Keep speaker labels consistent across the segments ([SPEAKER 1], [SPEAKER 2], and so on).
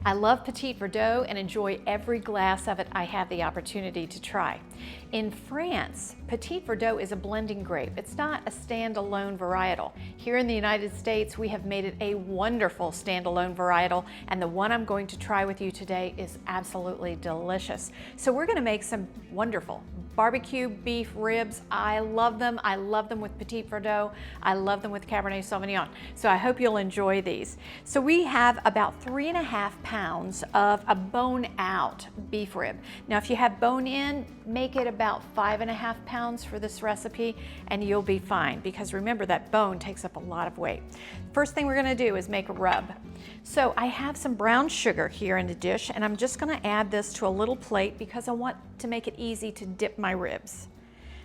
[SPEAKER 1] I love Petit Verdot and enjoy every glass of it I have the opportunity to try. In France, Petit Verdot is a blending grape. It's not a standalone varietal. Here in the United States, we have made it a wonderful standalone varietal, and the one I'm going to try with you today is absolutely delicious. So we're going to make some wonderful barbecue beef ribs. I love them. I love them with Petit Verdot. I love them with Cabernet Sauvignon. So I hope you'll enjoy these. So we have about 3.5 pounds of a bone out beef rib. Now if you have bone in, make it about 5.5 pounds for this recipe and you'll be fine, because remember that bone takes up a lot of weight. First thing we're going to do is make a rub. So I have some brown sugar here in a dish, and I'm just going to add this to a little plate because I want to make it easy to dip my ribs.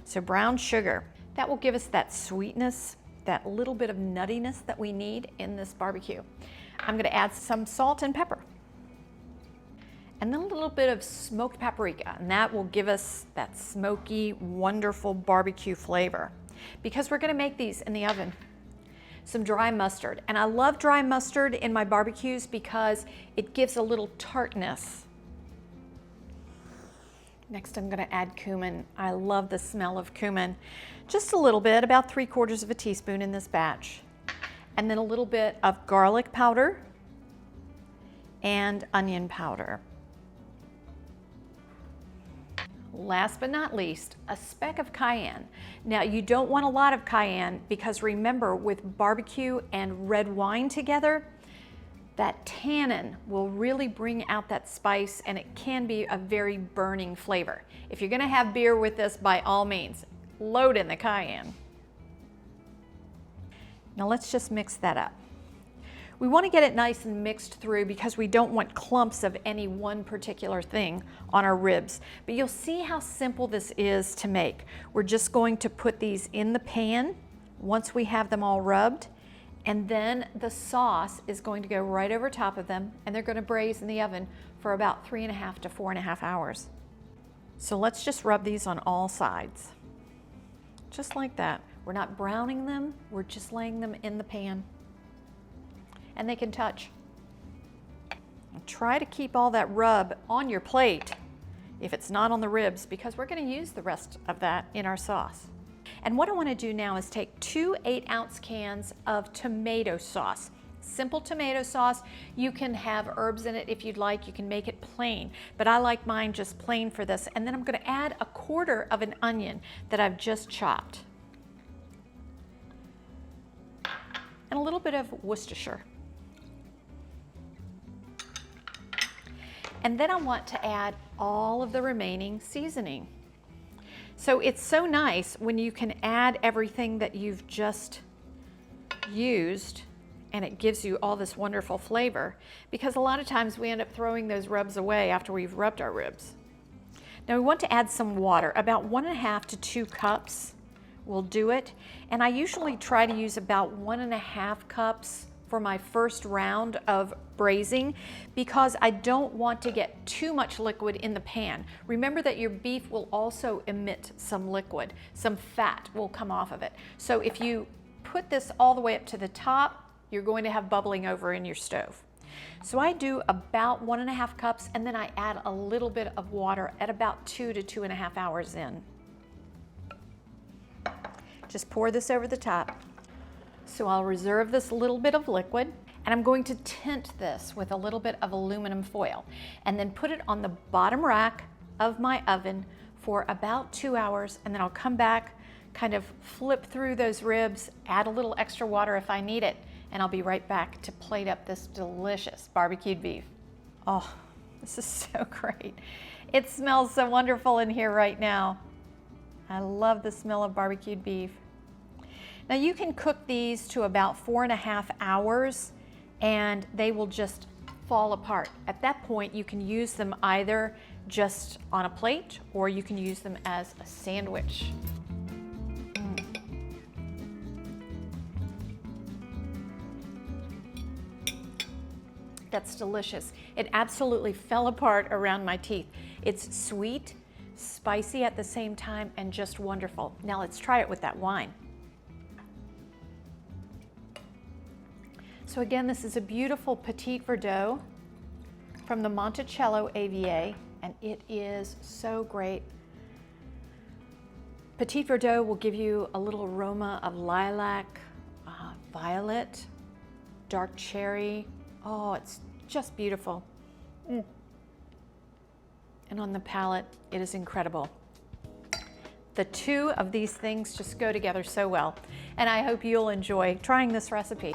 [SPEAKER 1] So brown sugar, that will give us that sweetness, that little bit of nuttiness that we need in this barbecue. I'm going to add some salt and pepper, and then a little bit of smoked paprika, and that will give us that smoky, wonderful barbecue flavor. Because we're going to make these in the oven. Some dry mustard, and I love dry mustard in my barbecues because it gives a little tartness. Next I'm going to add cumin. I love the smell of cumin. Just a little bit, about 3/4 of a teaspoon in this batch. And then a little bit of garlic powder and onion powder. Last but not least, a speck of cayenne. Now you don't want a lot of cayenne because remember, with barbecue and red wine together, that tannin will really bring out that spice, and it can be a very burning flavor. If you're going to have beer with this, by all means, load in the cayenne. Now let's just mix that up. We want to get it nice and mixed through because we don't want clumps of any one particular thing on our ribs. But you'll see how simple this is to make. We're just going to put these in the pan once we have them all rubbed, and then the sauce is going to go right over top of them, and they're going to braise in the oven for about 3.5 to 4.5 hours. So let's just rub these on all sides. Just like that. We're not browning them, we're just laying them in the pan. And they can touch. Try to keep all that rub on your plate if it's not on the ribs, because we're going to use the rest of that in our sauce. And what I want to do now is take 2 8-ounce cans of tomato sauce. Simple tomato sauce. You can have herbs in it if you'd like. You can make it plain, but I like mine just plain for this. And then I'm going to add 1/4 of an onion that I've just chopped. And a little bit of Worcestershire. And then I want to add all of the remaining seasoning. So it's so nice when you can add everything that you've just used, and it gives you all this wonderful flavor, because a lot of times we end up throwing those rubs away after we've rubbed our ribs. Now we want to add some water, about 1.5 to 2 cups will do it. And I usually try to use about 1.5 cups for my first round of braising, because I don't want to get too much liquid in the pan. Remember that your beef will also emit some liquid, some fat will come off of it. So if you put this all the way up to the top, you're going to have bubbling over in your stove. So I do about 1.5 cups, and then I add a little bit of water at about 2 to 2.5 hours in. Just pour this over the top. So I'll reserve this little bit of liquid, and I'm going to tint this with a little bit of aluminum foil, and then put it on the bottom rack of my oven for about 2 hours, and then I'll come back, kind of flip through those ribs, add a little extra water if I need it, and I'll be right back to plate up this delicious barbecued beef. Oh, this is so great. It smells so wonderful in here right now. I love the smell of barbecued beef. Now you can cook these to about 4.5 hours and they will just fall apart. At that point, you can use them either just on a plate or you can use them as a sandwich. That's delicious. It absolutely fell apart around my teeth. It's sweet, spicy at the same time, and just wonderful. Now let's try it with that wine. So again, this is a beautiful Petit Verdot. from the Monticello AVA, and it is so great. Petit Verdot will give you a little aroma of lilac, violet, dark cherry. Oh, it's just beautiful. And on the palate, it is incredible. The two of these things just go together so well, and I hope you'll enjoy trying this recipe.